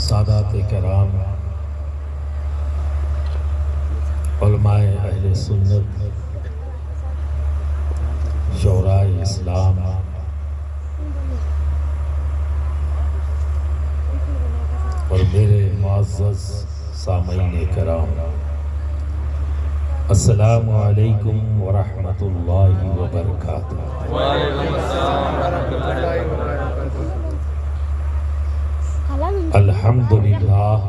سادات کرام، علماء اہل سنت، شعراء اسلام، اور میرے معزز سامعین کرام، السلام علیکم ورحمۃ اللہ وبرکاتہ۔ وعلیکم السلام ورحمۃ اللہ وبرکاتہ۔ الحمد للہ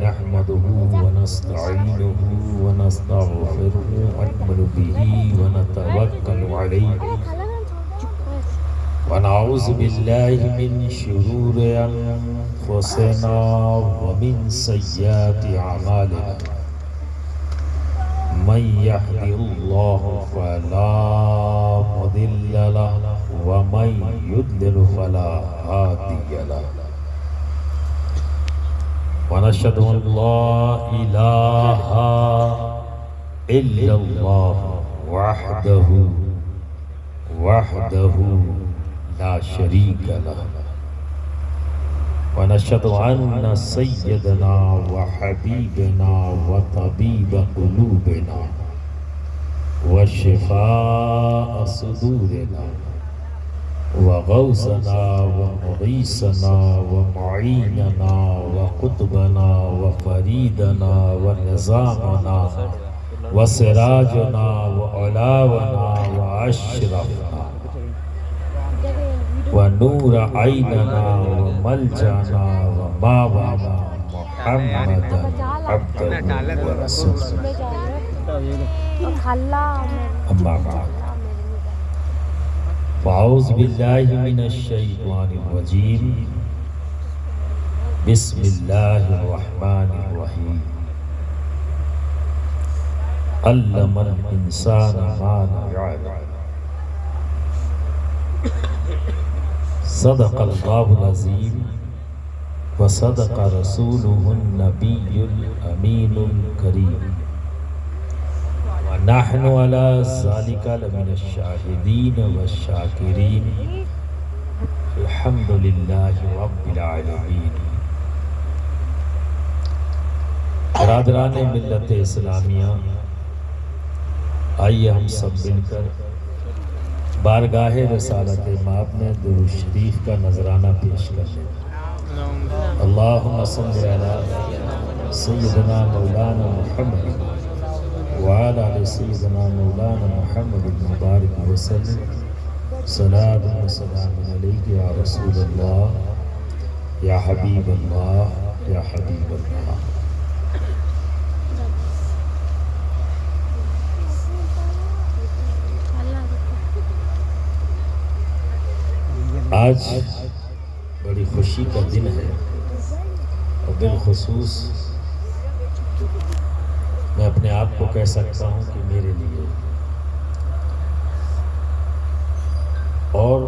نحمده ونستعینه ونستغفره ونؤمن به ونتوکل علیہ ونعوذ باللہ من شرور انفسنا ومن سیئات اعمالنا، من يهد الله فلا مضل له ومن يضلل فلا هادي له، ونشهد أن لا إله إلا الله وحده لا شريك له، ونشهد أن سيدنا وحبيبنا وطبيب قلوبنا وشفاء صدورنا وغوثنا ومغيثنا ومعيننا وقطبنا وفريدنا ونظامنا وسراجنا وعلاونا وأشرفنا ونور عيننا وملجأنا وماوانا محمدا عبده ورسوله، أما بعد، فأعوذ باللہ من الشیطان الرجیم، بسم اللہ الرحمن الرحیم، علم الانسان ما لم يعلم، صدق اللہ العظیم وصدق رسولہ النبی الامین الکریم، ونحن على ذلك لمن الشاهدين والشاكرين، الحمد لله رب العالمين۔ برادران ملت اسلامیہ، آئیے ہم سب مل کر بارگاہ رسالت مآب میں درود شریف کا نذرانہ پیش کر لیں۔ اللہم صلی علی سیدنا مولانا محمد وعلى آل سيدنا مولانا محمد المبارك وسلم، صلاة وسلام عليك يا رسول الله يا حبيب الله يا حبيب الله۔ آج بڑی خوشی کا دن ہے، اور بالخصوص میں اپنے آپ کو کہہ سکتا ہوں کہ میرے لیے اور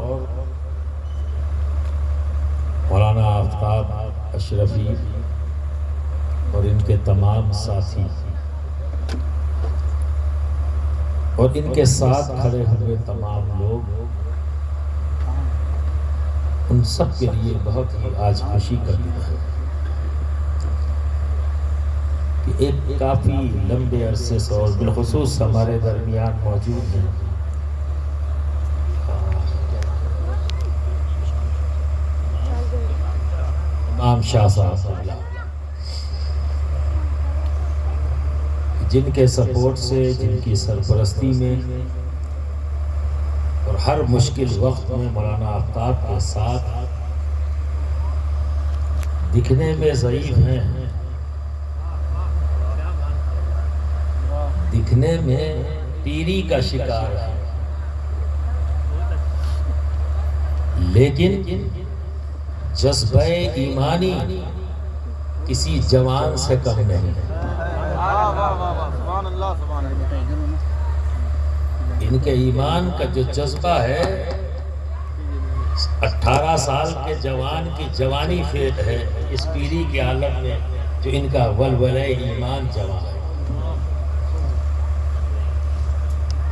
مولانا آفتاب اشرفی اور ان کے تمام ساتھی اور ان کے ساتھ کھڑے ہوئے تمام لوگ، ان سب کے لیے بہت ہی آج خوشی کا دن ہے کہ ایک کافی لمبے عرصے سے اور بالخصوص ہمارے درمیان موجود ہیں امام شاہ صاحب، جن کے سپورٹ سے، جن کی سرپرستی میں اور ہر مشکل وقت میں مولانا آفتاب کے ساتھ، دکھنے میں ضعیف ہیں، دکھنے میں پیری کا شکار ہے، لیکن جذبہ ایمانی کسی جوان سے کم نہیں ہے۔ ان کے ایمان کا جو جذبہ ہے، 18 سال کے جوان کی جوانی فیٹ ہے اس پیری کے عالم میں، جو ان کا ولولہ ایمان جوان ہے۔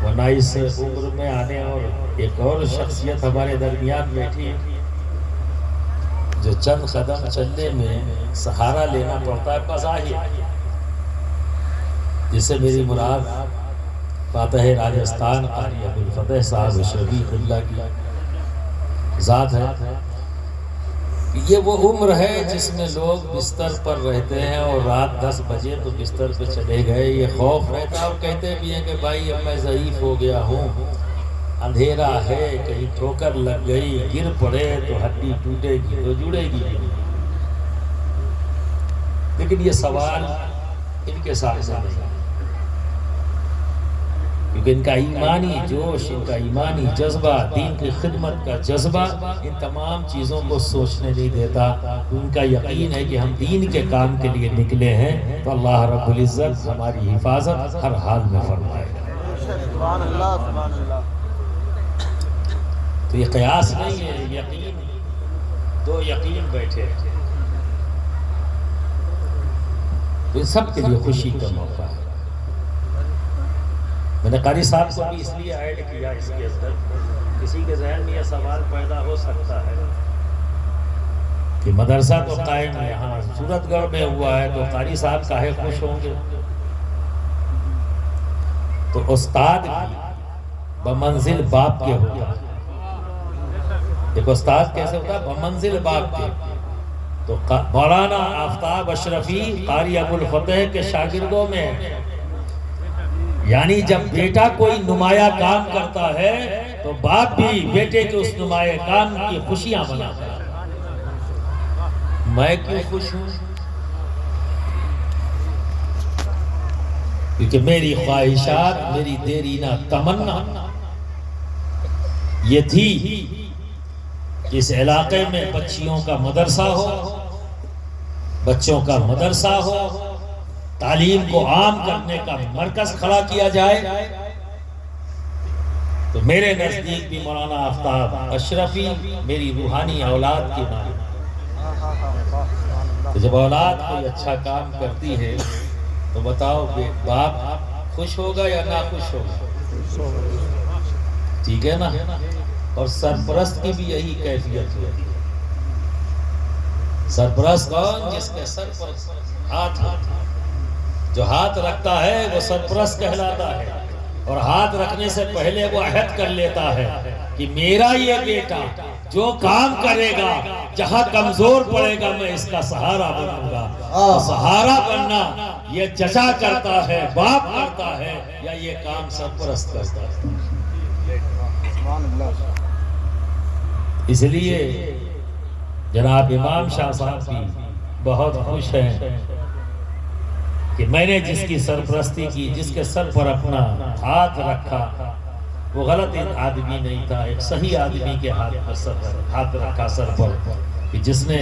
ورنہ اس عمر میں آنے اور ایک اور شخصیت ہمارے درمیان بیٹھی جو چند قدم چلنے میں سہارا لینا پڑتا ہے بظاہر، جس سے میری مراد فاتح راجستھان قاری ابوالفتح صاحب شفیق اللہ کی ذات ہے. یہ وہ عمر ہے جس میں لوگ بستر پر رہتے ہیں اور رات 10 بجے تو بستر پہ چلے گئے. یہ خوف رہتا ہے اور کہتے بھی ہیں کہ بھائی اب میں ضعیف ہو گیا ہوں، اندھیرا ہے، کہیں ٹھوکر لگ گئی، گر پڑے تو ہڈی ٹوٹے گی تو جڑے گی. لیکن یہ سوال ان کے ساتھ نہیں، کیونکہ ان کا ایمانی جوش، ان کا ایمانی جذبہ، دین کی خدمت کا جذبہ ان تمام چیزوں کو سوچنے نہیں دیتا. ان کا یقین ہے کہ ہم دین کے کام کے لیے نکلے ہیں تو اللہ رب العزت ہماری حفاظت ہر حال میں فرمائے گا. سبحان اللہ سبحان اللہ. تو یہ قیاس نہیں ہے، یقین. دو یقین بیٹھے تو ان سب کے لیے خوشی کا موقع ہے. میں نے قاری صاحب کو بھی اس لیے ایڈ کیا اس کے اندر، کسی کے ذہن میں یہ سوال پیدا ہو سکتا ہے کہ مدرسہ تو قائم یہاں صورت گڑھ میں ہوا ہے تو قاری صاحب کاہے خوش ہوں گے. تو استاد بمنزل باپ کے ہوتا ہے. ایک استاد کیسے ہوتا ہے؟ بمنزل باپ کے. تو مولانا آفتاب اشرفی قاری ابوالفتح کے شاگردوں میں، یعنی جب بیٹا کوئی نمایاں کام کرتا ہے تو باپ بھی بیٹے کے اس نمایاں کام کی خوشیاں مناتا ہے. میں کیوں خوش ہوں؟ کیونکہ میری خواہشات، میری دیرینہ تمنا یہ تھی کہ اس علاقے میں بچیوں کا مدرسہ ہو، بچوں کا مدرسہ ہو، تعلیم کو عام کرنے کا مرکز کھڑا کیا جائے. تو میرے نزدیک بھی مولانا آفتاب اشرفی میری روحانی اولاد کی ماں. تو جب اولاد کوئی اچھا کام کرتی ہے تو بتاؤ باپ خوش ہوگا یا ناخوش ہوگا؟ ٹھیک ہے نا. اور سرپرست کی بھی یہی کیفیت ہے. سرپرست کون؟ جس کے سر پر ہاتھ ہوتا ہے. جو ہاتھ رکھتا ہے وہ سرپرست کہلاتا ہے، اور ہاتھ رکھنے سے پہلے وہ عہد کر لیتا ہے کہ میرا یہ بیٹا جو کام کرے گا، جہاں کمزور پڑے گا میں اس کا سہارا بنوں گا. سہارا بننا یہ چچا کرتا ہے، باپ کرتا ہے، یا یہ کام سرپرست کرتا ہے. اس لیے جناب امام شاہ صاحب بھی بہت خوش ہیں کہ میں نے جس کی سرپرستی کی، جس کے سر پر اپنا ہاتھ رکھا، وہ غلط آدمی نہیں تھا، ایک صحیح آدمی کے ہاتھ رکھا سر پر، کہ جس نے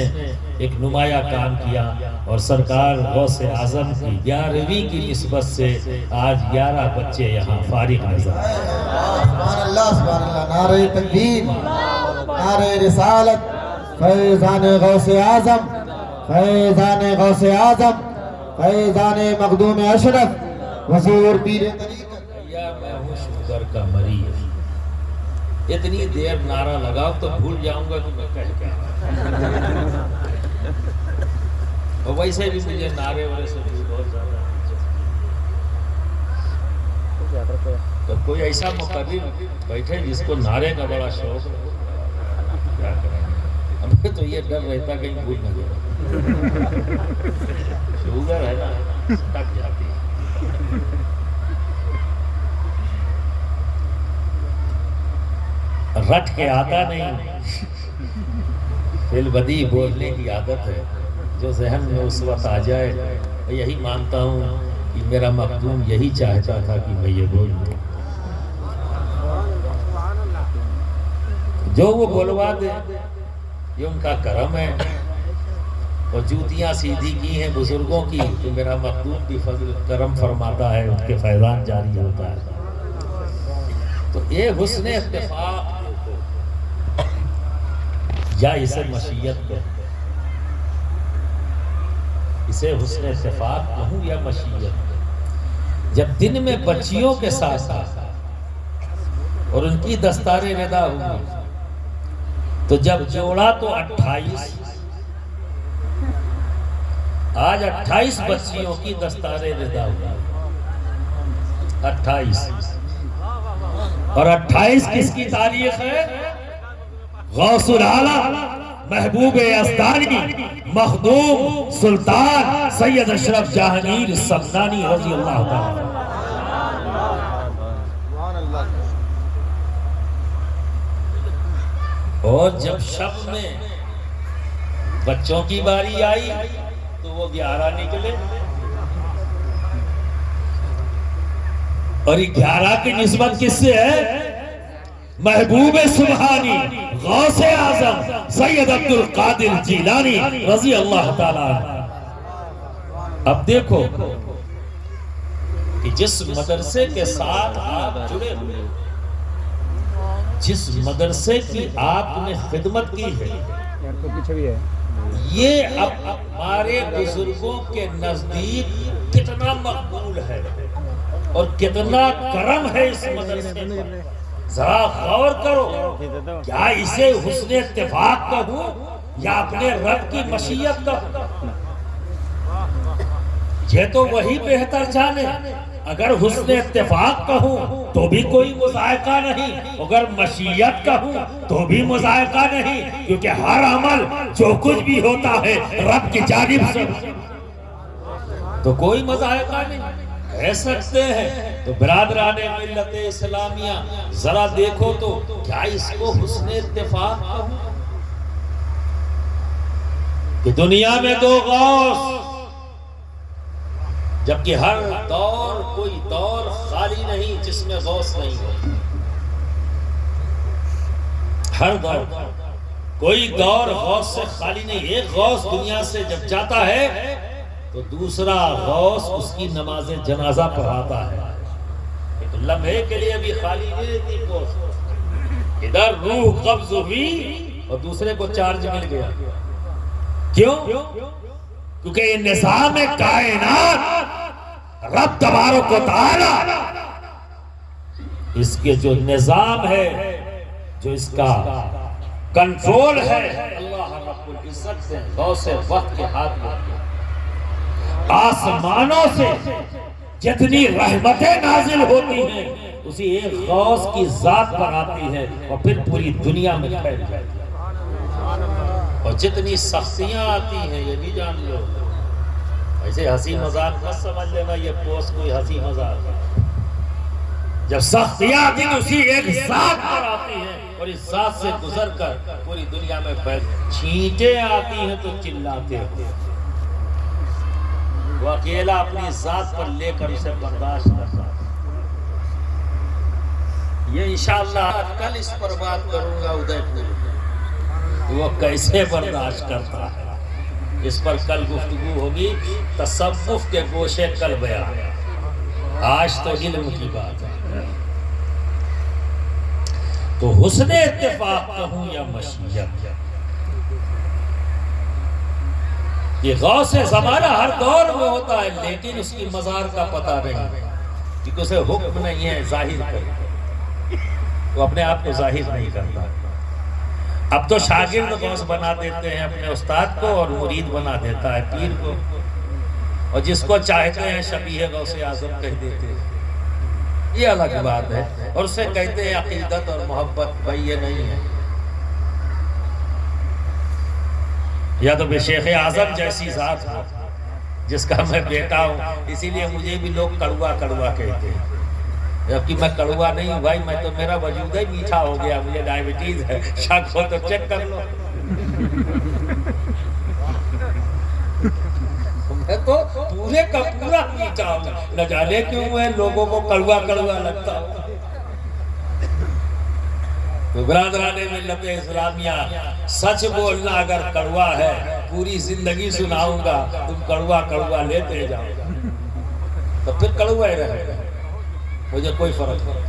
ایک نمایاں کام کیا. اور سرکار غوث اعظم کی 11ویں کی نسبت سے آج 11 بچے یہاں فارغ نظر آئے. سبحان اللہ سبحان اللہ. نعرہ تکبیر، نعرہ رسالت، فیضان غوث اعظم، فیضان غوث اعظم، فیضان مخدوم اشرف، وزیر پیر طریقت. یا میں ہوں شوگر کا مریض. اتنی دیر نعرہ لگاؤ تو بھول جاؤں گا کہ میں کہہ کیا. اور ویسے بھی مجھے نعرے والے سے بہت زیادہ. تو کوئی ایسا مقرر بیٹھے جس کو نعرے کا بڑا شوق ہے، کیا کریں. ہمیں تو یہ ڈر رہتا کہیں بھول نہ جائے. شوگر ہے نا، تک جاتی ہے. رٹ کے آتا نہیں، فی البدی بولنے کی عادت ہے. جو ذہن میں اس وقت آ جائے، میں یہی مانتا ہوں کہ میرا مخدوم یہی چاہتا تھا کہ میں یہ بولوں. جو وہ بولوا دے یہ ان کا کرم ہے. اور جوتیاں سیدھی کی ہیں بزرگوں کی تو میرا مخدوم بھی فضل کرم فرماتا ہے، ان کے فیضان جاری ہوتا ہے. تو یہ حسن اتفاق یا اسے مشیت کہوں، اسے حسن اتفاق کہوں یا مشیت. جب دن میں بچیوں کے ساتھ اور ان کی دستار رضا ہوئی تو جب جوڑا تو 28 آج 28 بچیوں کی دستار رضا ہوا، 28، اور 28 کس کی تاریخ ہے؟ غوث العالم محبوب یزدانی مخدوم سلطان سید اشرف جہانگیر سمنانی رضی اللہ تعالی۔ اور جب شب میں بچوں کی باری آئی تو وہ 11 نکلے، اور 11 کی نسبت کس سے ہے؟ محبوب سبحانی غوث اعظم سید عبد القادر جیلانی رضی اللہ تعالیٰ عنہ۔ اب دیکھو کہ جس مدرسے کے ساتھ آپ جڑے ہوئے، جس مدرسے کی آپ نے خدمت کی ہے، یہ اب ہمارے بزرگوں کے نزدیک کتنا مقبول ہے اور کتنا کرم ہے اس مدرسے پر، ذرا غور کرو۔ کیا اسے حسن اتفاق کہوں یا اپنے رب کی مشیت کہوں؟ یہ تو وہی بہتر جانے۔ اگر حسن اتفاق کہوں تو بھی کوئی مذائقہ نہیں، اگر مشیت کہوں تو بھی مذائقہ نہیں، کیونکہ ہر عمل جو کچھ بھی ہوتا ہے رب کی جانب سے، تو کوئی مذائقہ نہیں کہہ سکتے ہیں۔ تو برادران ملت اسلامیہ ذرا دیکھو تو کیا اس کو حسن اتفاق کہوں کہ دنیا میں 2 غوث، جبکہ ہر دور کوئی دور خالی نہیں جس میں غوث نہیں ہو، ہر دور کوئی دور غوث سے خالی نہیں۔ ایک غوث دنیا سے جب جاتا ہے تو دوسرا غوث اس کی نماز جنازہ پڑھاتا ہے، ایک لمحے کے لیے بھی خالی نہیں رہتی غوث۔ ادھر روح قبض ہوئی اور دوسرے کو چارج مل گیا، کیوں؟ کیونکہ یہ نظام کائنات رب تبارک و تعالی، اس کے جو نظام ہے، جو اس کا کنٹرول ہے، اللہ رب العزت سے غوث وقت کے ہاتھ میں۔ آسمانوں سے جتنی رحمتیں نازل ہوتی ہیں اسی ایک غوث کی ذات پر آتی ہے اور پھر پوری دنیا میں پھیل جاتی ہے۔ اور جتنی سختیاں آتی ہیں یہ بھی جان لو، ایسے ہنسی مذاق نہ سمجھ لینا یہ پوسٹ کوئی ہنسی مذاق ہے۔ جب سختیاں آتی ہیں اسی ایک ذات پر آتی ہیں اور اس ذات سے گزر کر پوری دنیا میں پھیل، چھینٹیں آتی ہیں تو چلاتے ہیں، وہ اکیلا اپنی ذات پر لے کر اسے برداشت کرتا ہے۔ یہ انشاءاللہ کل اس پر بات کروں گا ادے پور، وہ کیسے برداشت کرتا ہے، اس پر کل گفتگو ہوگی۔ تصوف کے گوشے کل بیان، آج تو علم کی بات ہے۔ تو حسن اتفاق کہوں یا مشیت، یہ غوث زمانہ ہر دور میں ہوتا ہے، لیکن اس کی مزار کا پتہ نہیں، کیونکہ اسے حکم نہیں ہے ظاہر کرے، وہ اپنے آپ کو ظاہر نہیں کرتا۔ اب تو شاگرد غوث بنا دیتے ہیں اپنے استاد کو اور مرید بنا دیتا ہے پیر کو، اور جس کو چاہتے ہیں شبیہ غوث اعظم کہہ دیتے ہیں، یہ الگ بات ہے، اور اسے کہتے ہیں عقیدت اور محبت۔ بھائی یہ نہیں ہے، یا تو بے شیخ اعظم جیسی ذات ہو جس کا میں بیٹا ہوں، اسی لیے مجھے بھی لوگ کڑوا کڑوا کہتے ہیں، جبکہ میں کڑوا نہیں ہوں بھائی، میں تو میرا وجود ہی میٹھا ہو گیا، مجھے ڈائیبٹیز ہے، شک ہو تو چیک کر لو۔ میں تو پورے کا پورا میٹھا ہوں، نہ جانے کیوں میں لوگوں کو کڑوا کڑوا لگتا ہوں۔ تو برادران ملت اسلامیہ، سچ بولنا اگر کڑوا ہے، پوری زندگی سناؤں گا، تم کڑوا کڑوا لیتے جاؤ تو پھر کڑوا ہی رہے گا، مجھے کوئی فرق نہیں۔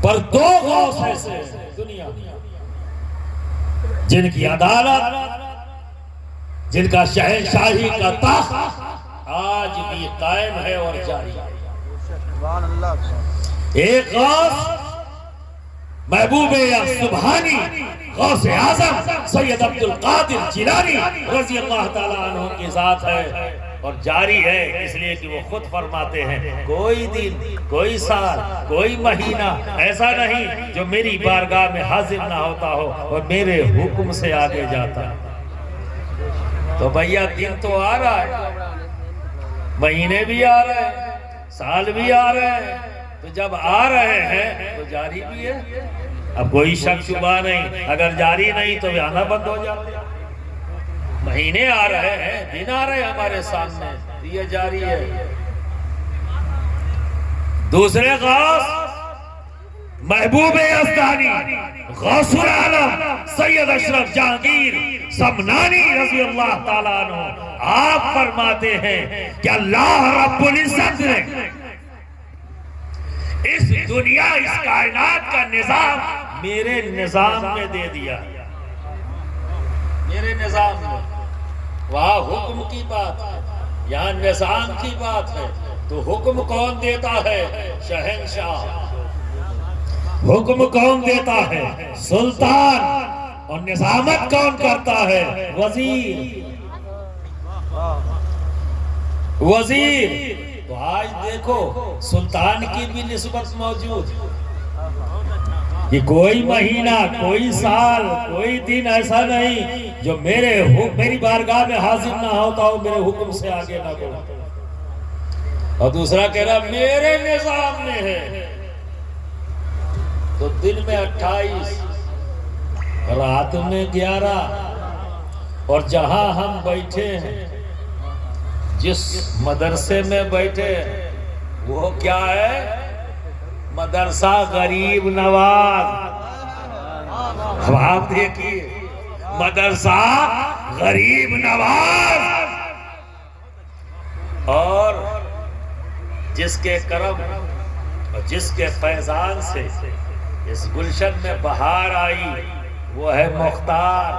پر 2 غوث ایسے دنیا جن کی عدالت، جن کا شہنشاہی کا تخت آج بھی قائم ہے اور جاری ہے۔ ایک غوث محبوب سبحانی غوث اعظم سید عبد القادر جیلانی رضی اللہ تعالیٰ عنہ کی ذات ہے، اور جاری ہے اس لیے کہ وہ خود فرماتے ہیں کوئی دن، کوئی سال، کوئی مہینہ ایسا نہیں جو میری بارگاہ میں حاضر نہ ہوتا ہو اور میرے حکم سے آگے جاتا. تو بھیا دن تو آ رہا ہے، مہینے بھی آ رہے ہیں، سال بھی آ رہے ہیں، تو جب آ رہے ہیں تو جاری بھی ہے. اب کوئی شک شبہ نہیں، اگر جاری نہیں تو آنا بند ہو جاتے. مہینے آ رہے ہیں، دن آ رہے ہیں ہمارے سامنے، یہ جاری ہے. دوسرے غوث محبوب یزدانی غوث العالم سید اشرف جہانگیر سمنانی رضی اللہ تعالیٰ عنہ آپ فرماتے ہیں کہ اللہ رب العزت نے اس دنیا، اس کائنات کا نظام میرے نظام میں دے دیا. میرے نظام میں، وہاں حکم کی بات ہے، یہاں نظام کی بات ہے. تو حکم کون دیتا ہے؟ شہنشاہ. حکم کون دیتا ہے؟ سلطان. اور نظامت کون کرتا ہے؟ وزیر. وزیر. تو آج دیکھو سلطان کی بھی نسبت موجود، کہ کوئی مہینہ، کوئی سال، کوئی دن ایسا نہیں جو میری بارگاہ میں حاضر نہ ہوتا ہو، میرے حکم سے آگے نہ بڑھا. اور دوسرا کہہ رہا میرے نظام میں ہے. تو دن میں 28، رات میں 11، اور جہاں ہم بیٹھے ہیں، جس مدرسے میں بیٹھے ہیں، وہ کیا ہے؟ مدرسہ غریب نواز. اب آپ دیکھیے، مدرسہ غریب نواز، اور جس کے کرم اور جس کے فیضان سے اس گلشن میں بہار آئی، وہ ہے مختار.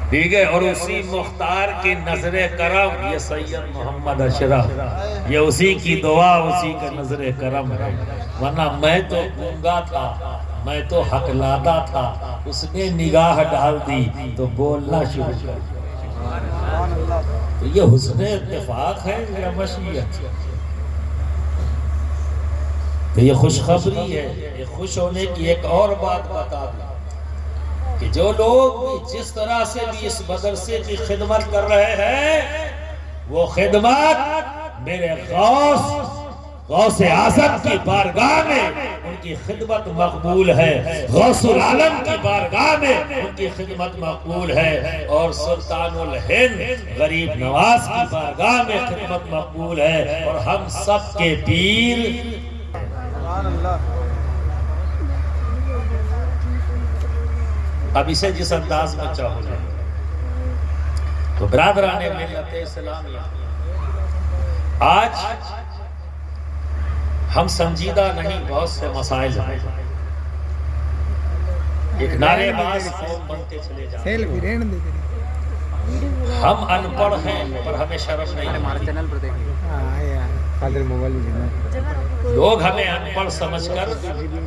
ٹھیک ہے، اور اسی مختار کی نظر کرم یہ سید محمد اشرف، یہ اسی کی دعا، اسی کا نظر کرم ہے. ورنہ میں تو گونگا تھا، میں تو حقلاتا تھا، اس نے نگاہ ڈال دی تو بولنا شروع کر دیا. تو یہ حسن اتفاق ہے یا مشیت؟ تو یہ خوشخبری ہے. یہ خوش ہونے کی ایک اور بات بتا دوں کہ جو لوگ بھی جس طرح سے بھی اس مدرسے کی خدمت کر رہے ہیں، وہ خدمت میرے غوث اعظم کی بارگاہ میں ان کی خدمت مقبول ہے، غوث العالم کی بارگاہ میں ان کی خدمت مقبول ہے، اور سلطان الہند غریب نواز کی بارگاہ میں خدمت مقبول ہے. اور ہم سب کے پیر اب اسے جس انداز میں چاہو جائے. تو برادران ملت اسلامیہ، آج ہم سنجیدہ نہیں، بہت سے مسائل ہیں. ایک نعرے باز قوم بنتے چلے جاتے ہیں. ہم ان پڑھ ہیں پر ہمیں شرم نہیں. لوگ ہمیں ان پڑھ سمجھ کر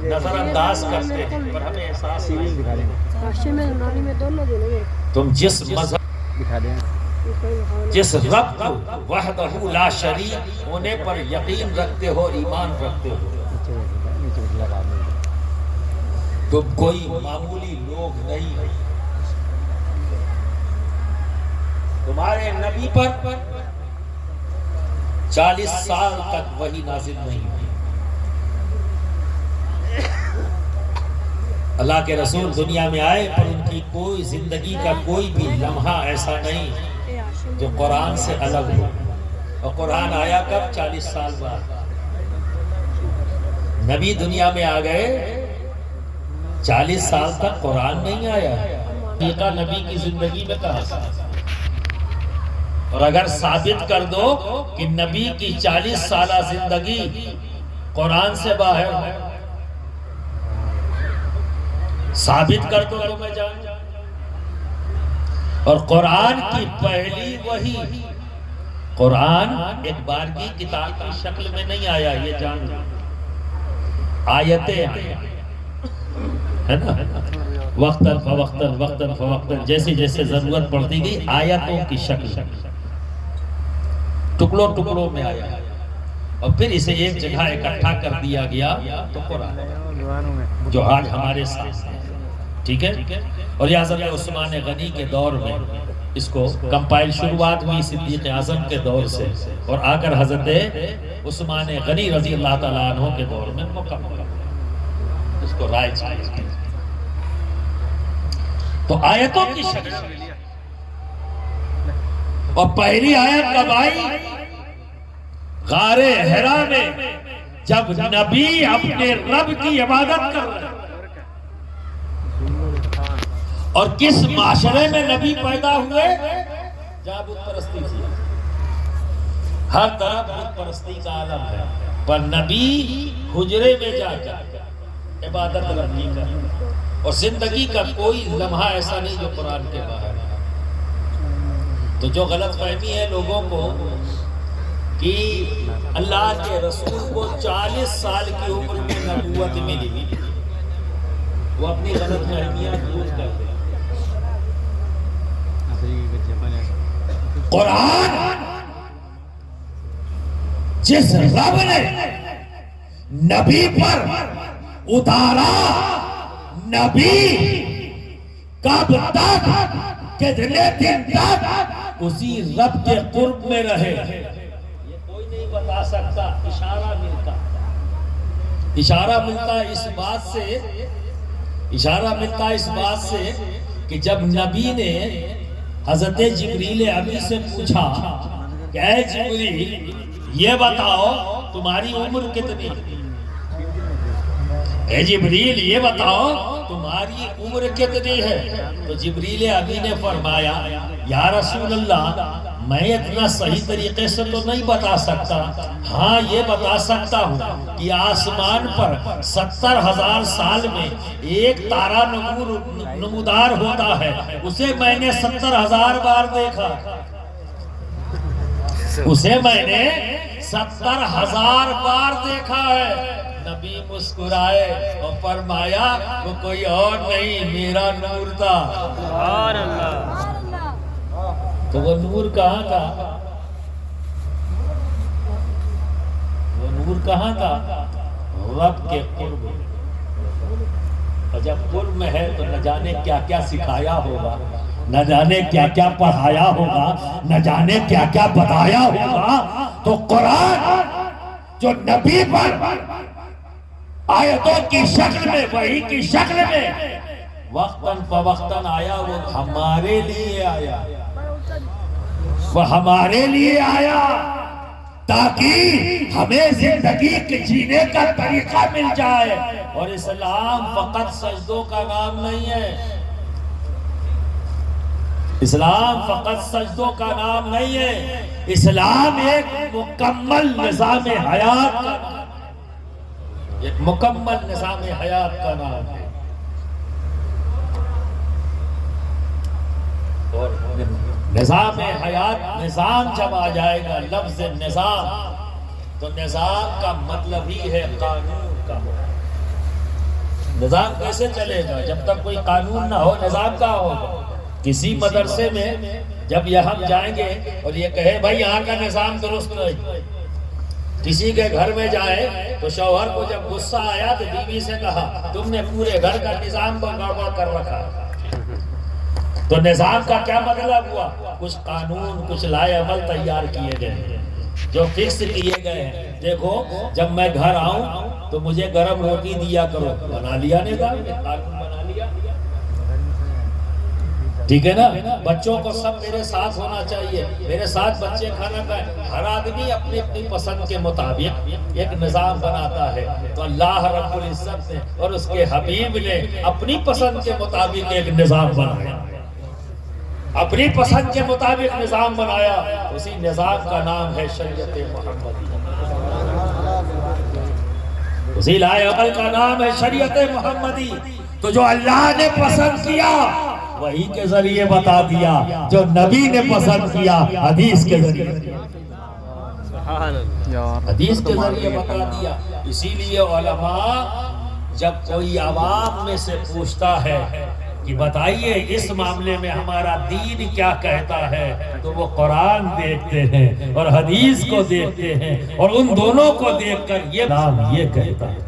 نظر انداز کرتے ہیں پر ہمیں احساس نہیں. تم جس مذہب، جس رب وحدہ لا شریک ہونے پر یقین رکھتے ہو، ایمان رکھتے ہو، تم کوئی معمولی لوگ نہیں. تمہارے نبی پر 40 سال تک وحی نازل نہیں ہوئی. اللہ کے رسول دنیا میں آئے پر ان کی کوئی زندگی کا کوئی بھی لمحہ ایسا نہیں جو قرآن سے الگ ہو. اور قرآن آیا کب؟ 40 سال بعد. نبی دنیا میں آ گئے، 40 سال تک قرآن نہیں آیا. حقیقہ نبی کی زندگی میں کہاں سے؟ اور اگر ثابت کر دو کہ نبی کی 40 سالہ زندگی قرآن سے باہر ہے، ثابت کر دو تو میں جان. اور قرآن کی پہلی وحی، قرآن ایک بارگی کتاب کی شکل میں نہیں آیا، یہ جان. آیتیں ہے نا، وقتاً فوقتاً جیسے جیسے ضرورت پڑتی گئی آیتوں کی شکل ٹکڑوں میں آیا، اور پھر اسے ایک جگہ اکٹھا کر دیا گیا تو قرآن جو آج ہمارے ساتھ ہے، ٹھیک ہے۔ اور یہ حضرت عثمان غنی کے دور میں اس کو کمپائل شروعات ہوئی صدیق اعظم کے دور سے، اور آ کر حضرت عثمان غنی رضی اللہ تعالیٰ عنہ کے دور میں مکمل اس کو رائج کیا۔ تو آیتوں کی شکل، اور پہلی آیت کب آئی؟ غار حرا میں، جب نبی اپنے رب کی عبادت کر رہے، اور کس معاشرے میں نبی پیدا ہوئے؟ جہاں بت پرستی تھی، ہر طرف بت پرستی کا عالم ہے، پر نبی حجرے میں جا کر عبادت رب کی کر، اور زندگی کا کوئی لمحہ ایسا نہیں جو قرآن کے باہر ہے۔ تو جو غلط فہمی ہے لوگوں کو کہ اللہ کے رسول کو 40 سال کی عمر میں نبوت ملی، وہ اپنی غلط فہمیاں دور کر دیں۔ قرآن جس رب نے نبی پر اتارا، نبی کب تک؟ کتنے دن تک اسی رب کے قرب میں رہے، یہ کوئی نہیں بتا سکتا۔ اشارہ ملتا اس بات سے کہ جب نبی نے حضرت جبریل امی سے پوچھا کہ اے جبریل یہ بتاؤ تمہاری عمر کتنی، اے جبریل یہ بتاؤ تمہاری عمر کتنی ہے؟ تو جبریل امی نے فرمایا یا رسول اللہ میں اتنا صحیح طریقے سے تو نہیں بتا سکتا، ہاں یہ بتا سکتا ہوں کہ آسمان پر 70,000 سال میں ایک تارا نمودار ہوتا ہے، اسے میں نے 70,000 بار دیکھا، اسے میں نے 70,000 بار دیکھا ہے۔ نبی مسکرائے اور فرمایا وہ کوئی اور نہیں میرا نور تھا۔ سبحان اللہ۔ تو وہ نور کہاں تھا؟ وہ نور کہاں تھا؟ رب کے قرب، اور جب قرب میں ہے تو نہ جانے کیا کیا سکھایا ہوگا، نہ جانے کیا کیا پڑھایا ہوگا، نہ جانے کیا کیا بتایا ہوگا۔ تو قرآن جو نبی پر آیتوں کی شکل میں، وحی کی شکل میں وقتاً فوقتاً آیا، وہ ہمارے لیے آیا، وہ ہمارے لیے آیا تاکہ ہمیں زندگی کے جینے کا طریقہ مل جائے۔ اور اسلام فقط سجدوں کا نام نہیں ہے، اسلام فقط سجدوں کا نام نہیں ہے، اسلام ایک مکمل نظام حیات کا نام ہے، ایک مکمل نظام حیات کا نام ہے۔ اور نظام حیات، نظام جب آ جائے گا، لفظ نظام، تو نظام کا مطلب ہی ہے قانون کا۔ نظام کیسے چلے گا جب تک کوئی قانون نہ ہو؟ نظام کا ہوگا؟ کسی مدرسے میں جب یہ ہم جائیں گے اور یہ کہے بھائی یہاں کا نظام درست نہیں، کسی کے گھر میں جائے تو شوہر کو جب غصہ آیا تو بیوی سے کہا تم نے پورے گھر کا نظام کو گڑبڑ کر رکھا، تو نظام کا کیا مطلب ہوا؟ کچھ قانون، کچھ لائے عمل تیار کیے گئے جو فکس کیے گئے ہیں۔ دیکھو جب میں گھر آؤں تو مجھے گرم روٹی دیا کرو، بنا لیا نظام، قانون بنا لیا، ٹھیک ہے نا۔ بچوں کو سب میرے ساتھ ہونا چاہیے، میرے ساتھ بچے کھانا کھائیں۔ ہر آدمی اپنی اپنی پسند کے مطابق ایک نظام بناتا ہے، تو اللہ رب العزت نے اور اس کے حبیب نے اپنی پسند کے مطابق ایک نظام بنایا، اپنی پسند کے مطابق نظام بنایا، اسی نظام کا نام ہے شریعت محمدی، اسی لائے عمل کا نام ہے شریعت محمدی۔ تو جو اللہ نے پسند کیا وہی کے ذریعے بتا دیا، جو نبی نے پسند کیا حدیث کے ذریعے، حدیث کے ذریعے بتا دیا۔ اسی لیے علماء جب کوئی عوام میں سے پوچھتا ہے کہ بتائیے اس معاملے میں ہمارا دین کیا کہتا ہے، تو وہ قرآن دیکھتے ہیں اور حدیث کو دیکھتے ہیں، اور ان دونوں کو دیکھ کر یہ کہتا ہے،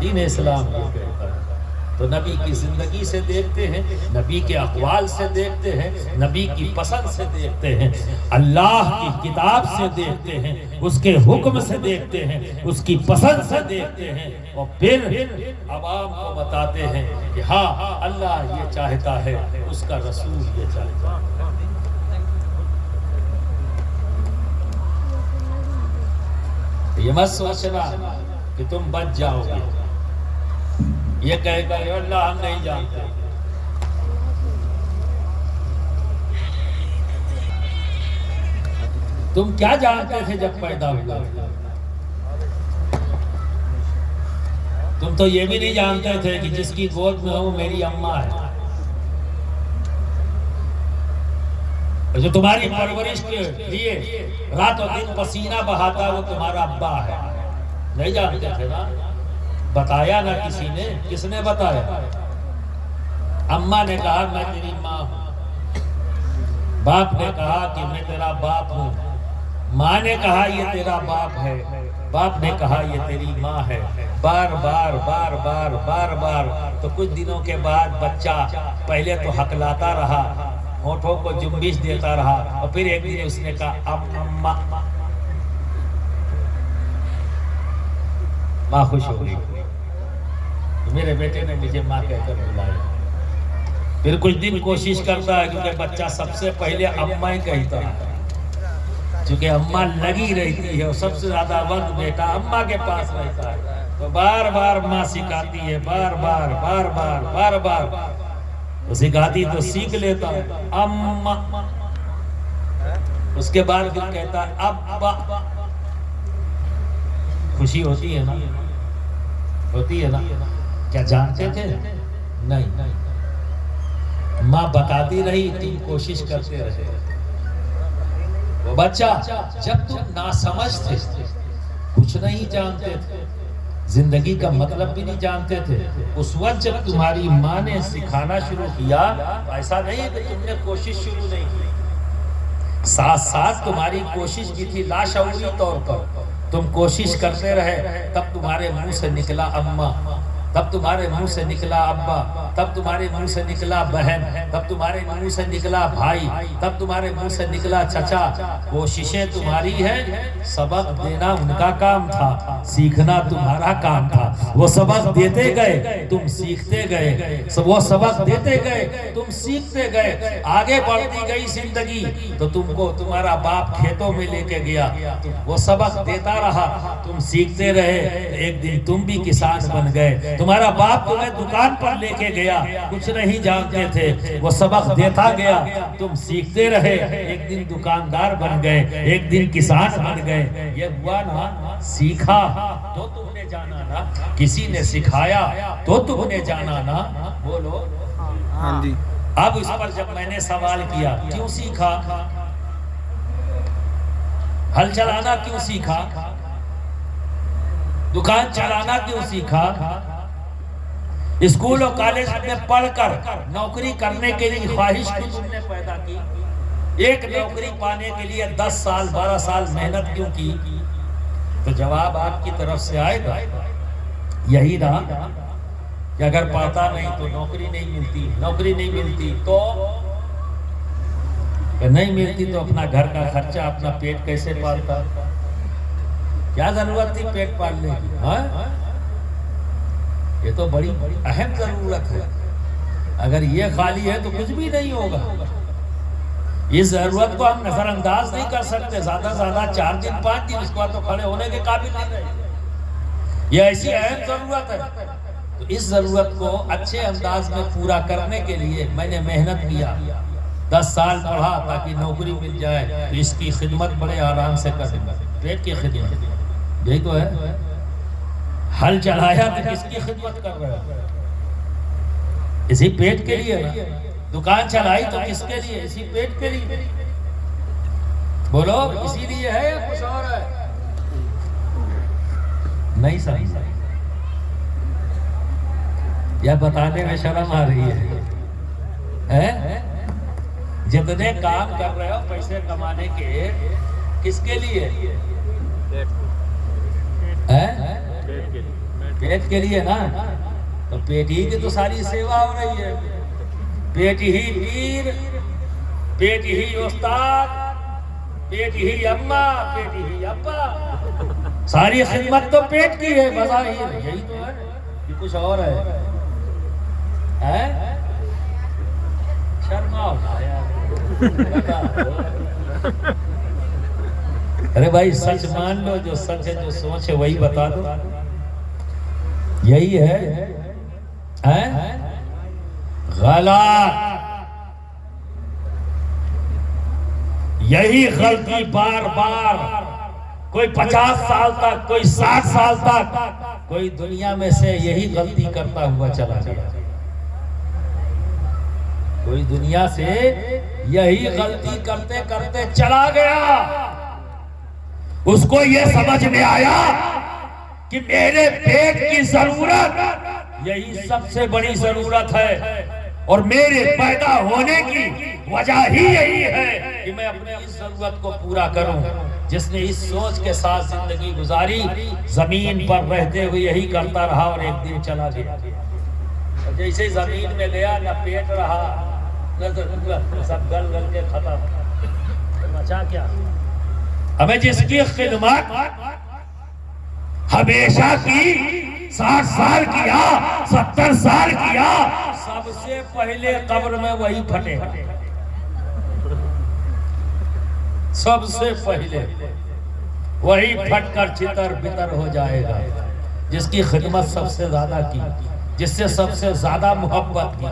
دین اسلام یہ کہتا ہے۔ تو نبی کی زندگی سے دیکھتے ہیں، نبی کے اقوال سے دیکھتے ہیں، نبی کی پسند سے دیکھتے ہیں، اللہ کی کتاب سے دیکھتے ہیں، اس کے حکم سے دیکھتے ہیں، اس کی پسند سے دیکھتے ہیں، اور پھر عوام کو بتاتے ہیں کہ ہاں اللہ یہ چاہتا ہے، اس کا رسول یہ چاہتا ہے۔ یہ مت سوچنا کہ تم بچ جاؤ گے، یہ کہے گا اللہ ہم نہیں جانتے۔ تم کیا جانتے تھے جب پیدا ہوئے؟ تم تو یہ بھی نہیں جانتے تھے کہ جس کی گود میں ہوں میری اماں ہے، جو تمہاری پرورش کے لیے رات و دن پسینہ بہاتا وہ تمہارا ابا ہے۔ نہیں جانتے تھے نا؟ بتایا نہ کسی نے، کس نے بتایا؟ اماں نے کہا میں تیری ماں ہوں، باپ نے کہا کہ میں تیرا باپ ہوں، ماں نے کہا یہ تیرا باپ ہے، باپ نے کہا یہ تیری ماں ہے، بار بار بار بار بار بار۔ تو کچھ دنوں کے بعد بچہ پہلے تو ہکلاتا رہا، ہونٹوں کو جنبش دیتا رہا، اور پھر ایک دن اس نے کہا اماں، ماں خوش ہو گئی، میرے بیٹے نے مجھے ماں کہہ کر بلایا۔ پھر کچھ دن کوشش کرتا ہے، کیونکہ بچہ سب سے پہلے اماں ہی کہتا ہے، چونکہ اماں لگی رہتی ہے اور سب سے زیادہ وقت بیٹا اماں کے پاس رہتا ہے، تو بار بار ماں سکھاتی ہے، بار بار بار بار بار بار تو سکھاتی تو سیکھ لیتا ہے اماں۔ اس کے بعد پھر کہتا ہے ابا۔ خوشی ہوتی ہے نا؟ ہوتی ہے نا؟ کیا جانتے تھے؟ نہیں، ماں بتاتی رہی، تم کوشش کرتے رہے۔ وہ بچہ جب تم ناسمجھ تھے، کچھ نہیں جانتے تھے، زندگی کا مطلب بھی نہیں جانتے تھے، اس وقت جب تمہاری ماں نے سکھانا شروع کیا، ایسا نہیں کہ تم نے کوشش شروع نہیں کی، ساتھ ساتھ تمہاری کوشش کی تھی لاشعوری طور پر۔ تم کوشش کرتے رہے، تب تمہارے منہ سے نکلا اماں، تب تمہارے منہ سے نکلا ابا، تب تمہارے منہ سے نکلا بہن، تب تمہارے منہ سے نکلا بھائی، تب تمہارے منہ سے نکلا چچا۔ کوششیں تمہاری ہیں، سبق دینا ان کا کام تھا، سیکھنا تمہارا کام تھا۔ وہ سبق دیتے گئے، تم سیکھتے گئے، وہ سبق دیتے گئے، تم سیکھتے گئے۔ آگے بڑھتی گئی زندگی تو تم کو تمہارا باپ کھیتوں میں لے کے گیا، وہ سبق دیتا رہا، تم سیکھتے رہے، ایک دن تم بھی کسان بن گئے۔ تمہارا باپ تمہیں دکان پر لے کے گیا، کچھ نہیں جانتے تھے، وہ سبق دیتا گیا، تم سیکھتے رہے، ایک دن دکاندار بن گئے، ایک دن کسان بن گئے۔ یہ ہوا نا، سیکھا تو تم نے جانا نا، کسی نے سکھایا تو تم نے جانا نا۔ بولو ہاں جی۔ اب اس پر جب میں نے سوال کیا کیوں سیکھا، ہل چلانا کیوں سیکھا، دکان چلانا کیوں سیکھا، اسکول اور کالج میں پڑھ کر نوکری کرنے کے لیے خواہش کیوں تم نے پیدا کی، ایک نوکری پانے کے لیے 10 سال 12 سال محنت کیوں کی؟ تو جواب آپ کی طرف سے آئے گا یہی رہا کہ اگر پاتا نہیں تو نوکری نہیں ملتی، نوکری نہیں ملتی تو نہیں ملتی تو اپنا گھر کا خرچہ، اپنا پیٹ کیسے پالتا؟ کیا ضرورت تھی پیٹ پالنے کی؟ ہاں یہ تو بڑی اہم ضرورت ہے، اگر یہ خالی ہے تو کچھ بھی نہیں ہوگا۔ اس ضرورت کو ہم نظر انداز نہیں کر سکتے، زیادہ سے زیادہ 4 دن 5 دن، اس کو تو کھڑے ہونے کے قابل نہیں رہے، یہ ایسی اہم ضرورت ہے۔ تو اس ضرورت کو اچھے انداز میں پورا کرنے کے لیے میں نے محنت کیا، 10 سال پڑھا تاکہ نوکری مل جائے، تو اس کی خدمت بڑے آرام سے کر دوں، پیٹ کی خدمت یہی تو ہے۔ ہل چلایا تو کس کی خدمت کر رہے ہو؟ اسی پیٹ کے لیے نا۔ دکان چلائی تو کس کے لیے؟ اسی پیٹ کے لیے۔ بولو اسی لیے ہے یا کچھ اور ہے؟ نہیں سمجھا؟ یا بتانے میں شرم آ رہی ہے؟ جتنے کام کر رہے ہو پیسے کمانے کے، کس کے لیے؟ پیٹ کے لیے نا؟ تو پیٹ ہی کی تو ساری سیوا ہو رہی ہے، پیٹ ہی پیر، پیٹ ہی استاد، پیٹ ہی اماں، پیٹ ہی ابا، ساری خدمت تو پیٹ کی ہے بظاہر، یہی تو ہے کہ کچھ اور ہے؟ شرما ہوتا ہے۔ ارے بھائی سچ مان لو، جو سچ ہے، جو سوچ ہے وہی بتا دو، یہی ہے۔ غلط، یہی غلطی بار بار، کوئی 50 سال تک، کوئی 60 سال تک، کوئی دنیا میں سے یہی غلطی کرتا ہوا چلا گیا، کوئی دنیا سے یہی غلطی کرتے کرتے چلا گیا۔ اس کو یہ سمجھ میں آیا کہ میرے پیٹ کی ضرورت یہی سب سے بڑی ضرورت ہے، اور میرے پیدا ہونے کی وجہ ہی یہی ہے کہ میں اپنی اس ضرورت کو پورا کروں۔ جس نے اس سوچ کے ساتھ زندگی گزاری، زمین پر رہتے ہوئے یہی کرتا رہا، اور ایک دن چلا گیا۔ جیسے زمین میں گیا، نہ پیٹ رہا، نہ سب گل گل کے ختم، بچا کیا؟ ہمیں جس کی خدمت ہمیشہ کی، 60 سال کیا، 70 سال کیا، سب سے پہلے قبر میں وہی پھٹے، سب سے پہلے وہی پھٹ کر چتر بتر ہو جائے گا۔ جس کی خدمت سب سے زیادہ کی، جس سے سب سے زیادہ محبت کی،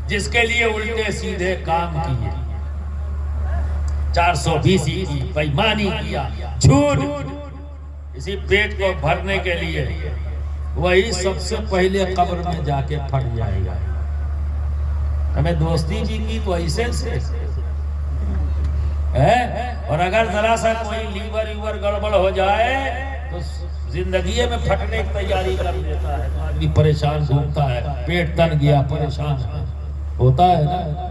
جس کے لیے الٹے سیدھے کام کیے، 420 کی بےایمانی کیا، جھوٹ، اسی پیٹ کو بھرنے کے لیے، وہی سب سے پہلے قبر میں جا کے پھٹ جائے گا۔ ہمیں دوستی بھی کی تو ایسے سے ہے، اور اگر ذرا سا کوئی لیور گڑبڑ ہو جائے تو زندگی میں پھٹنے کی تیاری کر دیتا ہے، آدمی پریشان گھومتا ہے، پیٹ تن گیا، پریشان ہوتا ہے نا۔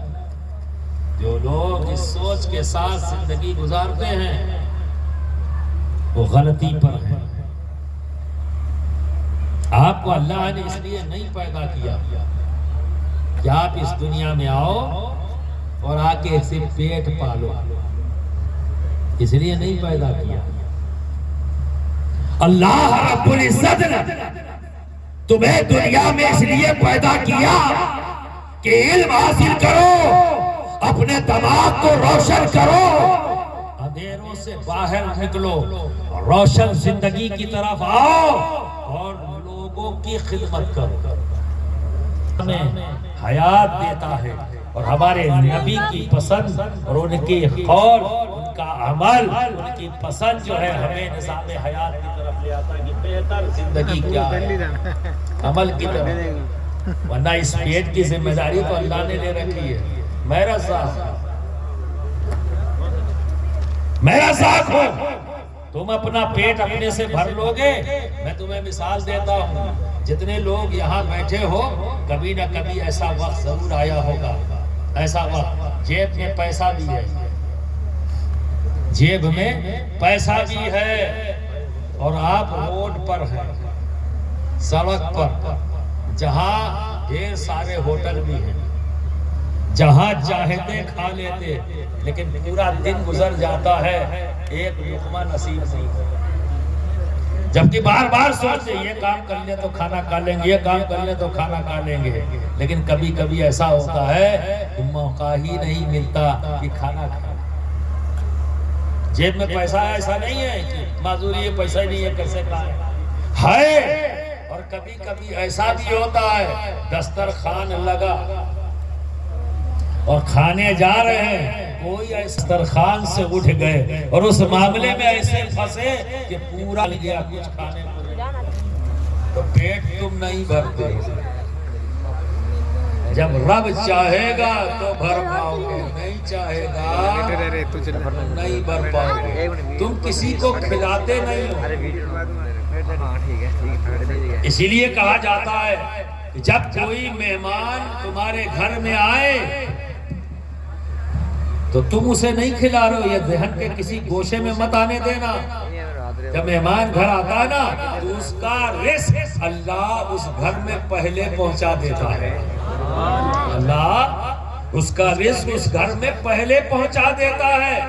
جو لوگ اس سوچ کے ساتھ زندگی گزارتے ہیں وہ غلطی پر ہیں۔ آپ کو اللہ نے اس لیے نہیں پیدا کیا کہ آپ اس دنیا میں آؤ اور آ کے صرف پیٹ پالو، اس لیے نہیں پیدا کیا۔ اللہ رب العزت نے تمہیں دنیا میں اس لیے پیدا کیا کہ علم حاصل کرو، اپنے دماغ کو روشن کرو، اندھیروں سے باہر نکلو، روشن زندگی کی طرف آؤ، اور لوگوں کی خدمت کرو۔ ہمیں حیات دیتا ہے، اور ہمارے نبی کی پسند اور ان کی قول، ان کا عمل، ان کی پسند جو ہے ہمیں نظام حیات کی طرف لے آتا ہے کہ بہتر زندگی کیا ہے، عمل کی طرف۔ ورنہ اس پیٹ کی ذمہ داری تو اللہ نے لے رکھی ہے۔ میرا ساتھ ہو، تم اپنا پیٹ اپنے سے بھر لو گے۔ میں تمہیں مثال دیتا ہوں، جتنے لوگ یہاں بیٹھے ہو، کبھی نہ کبھی ایسا وقت ضرور آیا ہوگا، ایسا وقت جیب میں پیسہ بھی ہے، جیب میں پیسہ بھی ہے، اور آپ روڈ پر ہیں، سڑک پر، جہاں ڈھیر سارے ہوٹل بھی ہیں، جہاں چاہتے کھا لیتے، لیکن پورا دن گزر جاتا ہے، ایک لقمہ نصیب نہیں ہوتا۔ جبکہ بار بار سوچتے یہ کام کر لیں تو کھانا کھا لیں گے، یہ کام کر لیں تو کھانا کھا لیں گے، لیکن کبھی کبھی ایسا ہوتا ہے کہ موقع ہی نہیں ملتا کہ کھانا کھا۔ جیب میں پیسہ ایسا نہیں ہے کہ معذوری ہے، پیسہ ہی نہیں ہے، کیسے کھائیں ہے۔ اور کبھی کبھی ایسا بھی ہوتا ہے دسترخوان لگا اور کھانے جا رہے ہیں، کوئی ایسا دسترخوان سے اٹھ گئے اور اس معاملے میں ایسے پھنسے کہ پورا گیا، کچھ کھانے کو نہیں، تو پیٹ تم نہیں بھرتے۔ جب رب چاہے گا تو بھر پاؤ گے، نہیں چاہے گا نہیں بھر پاؤ گے۔ تم کسی کو کھلاتے نہیں ہو، اسی لیے کہا جاتا ہے کہ جب کوئی مہمان تمہارے گھر میں آئے تو تم اسے نہیں کھلا رہے ہو، یہ ذہن کے کسی گوشے میں مت آنے دینا۔ جب مہمان گھر آتا ہے نا تو اس کا رزق اللہ اس گھر میں پہلے پہنچا دیتا ہے۔ اللہ اس کا رزق اس گھر میں پہلے پہنچا دیتا ہے۔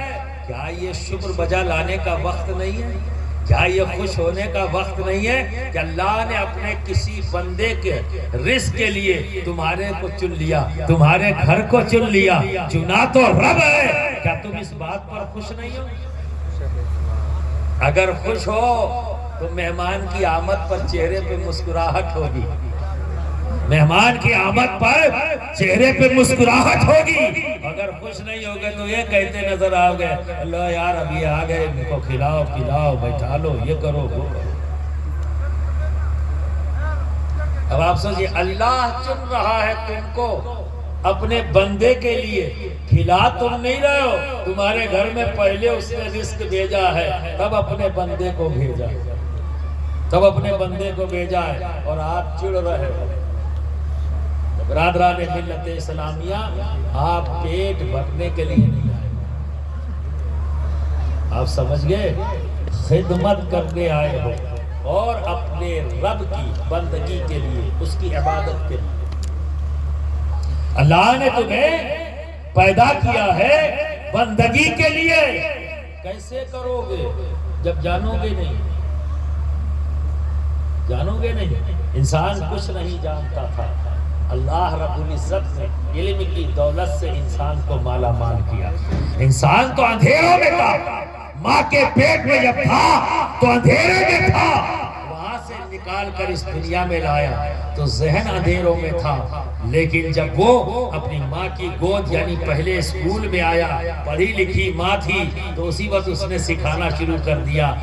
کیا یہ شکر بجا لانے کا وقت نہیں ہے؟ کیا یہ خوش ہونے کا وقت نہیں ہے کہ اللہ نے اپنے کسی بندے کے رزق کے لیے تمہارے کو چن لیا، تمہارے گھر کو چن لیا؟ چنا تو رب ہے، کیا تم اس بات پر خوش نہیں ہو؟ اگر خوش ہو تو مہمان کی آمد پر چہرے پہ مسکراہٹ ہوگی، مہمان کی آمد پر چہرے پہ مسکراہٹ ہوگی۔ اگر خوش نہیں ہوگے تو یہ کہتے نظر آؤ گے، اللہ یار ابھی آ گئے، ان کو کھلاؤ پلاؤ بیٹھا لو، یہ کرو وہ کرو۔ اب آپ سوچئے اللہ چن رہا ہے تم کو اپنے بندے کے لیے، کھلا تم نہیں رہے ہو، تمہارے گھر میں پہلے اس نے رزق بھیجا ہے، تب اپنے بندے کو بھیجا، تب اپنے بندے کو بھیجا ہے، اور آپ چڑ رہے ہو۔ برادران ملت اسلامیہ، آپ پیٹ بھرنے کے لیے نہیں آئے، آپ سمجھ گئے، خدمت کرنے آئے ہو، اور اپنے رب کی بندگی کے لیے، اس کی عبادت کے لیے۔ اللہ نے تمہیں پیدا کیا ہے بندگی کے لیے۔ کیسے کرو گے جب جانو گے نہیں؟ جانو گے نہیں؟ انسان کچھ نہیں جانتا تھا، اللہ رب العزت نے علم کی دولت سے انسان کو مالا مال کیا۔ انسان تو اندھیروں میں تھا، ماں کے پیٹ میں جب تھا تو اندھیرے میں تھا، وہاں سے نکال کر اس دنیا میں لایا تو ذہن اندھیروں میں تھا، لیکن جب وہ اپنی ماں کی گود یعنی پہلے اسکول میں آیا، پڑھی لکھی ماں تھی، تو اسی وقت اس نے سکھانا شروع کر دیا۔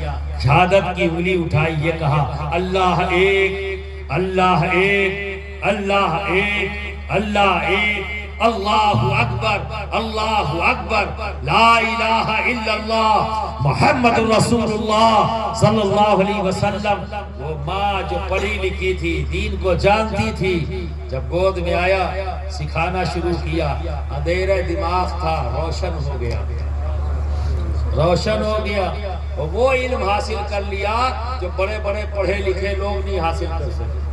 شہادت کی انگلی اٹھائی، یہ کہا اللہ ایک، اللہ ایک، اللہ ایک، اللہ ایک، اللہ اکبر، اللہ اکبر، لا الہ الا اللہ محمد رسول اللہ صلی اللہ علیہ وسلم۔ وہ ماں جو پڑھی لکھی تھی، دین کو جانتی تھی، جب گود میں آیا سکھانا شروع کیا، اندھیرے دماغ تھا، روشن ہو گیا، روشن ہو گیا، اور وہ علم حاصل کر لیا جو بڑے بڑے پڑھے لکھے لوگ نہیں حاصل کر سکے۔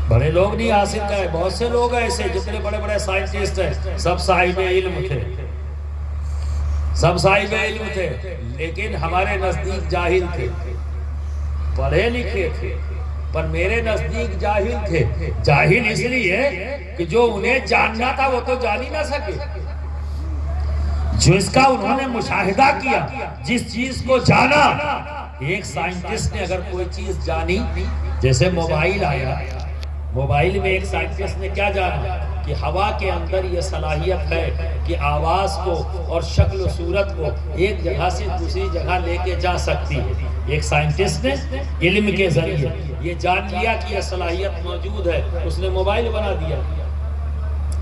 بڑے لوگ نہیں حاصل کرے، بہت سے لوگ ایسے جتنے بڑے بڑے سائنٹسٹ ہیں، سب صاحب علم تھے، سب صاحب علم تھے، لیکن ہمارے نزدیک جاہل تھے، پڑھے لکھے تھے، پر میرے نزدیک جاہل تھے۔ جاہل اس لیے کہ جو انہیں جاننا تھا وہ تو جان ہی نہ سکے، جو اس کا انہوں نے مشاہدہ کیا، جس چیز کو جانا۔ ایک سائنٹسٹ نے اگر کوئی چیز جانی، جیسے موبائل آیا، موبائل میں ایک سائنٹسٹ نے کیا جانا کہ ہوا کے اندر یہ صلاحیت ہے کہ آواز کو اور شکل و صورت کو ایک جگہ سے دوسری جگہ لے کے جا سکتی ہے۔ ایک سائنٹسٹ نے علم کے ذریعے یہ جان لیا کہ یہ صلاحیت موجود ہے، اس نے موبائل بنا دیا،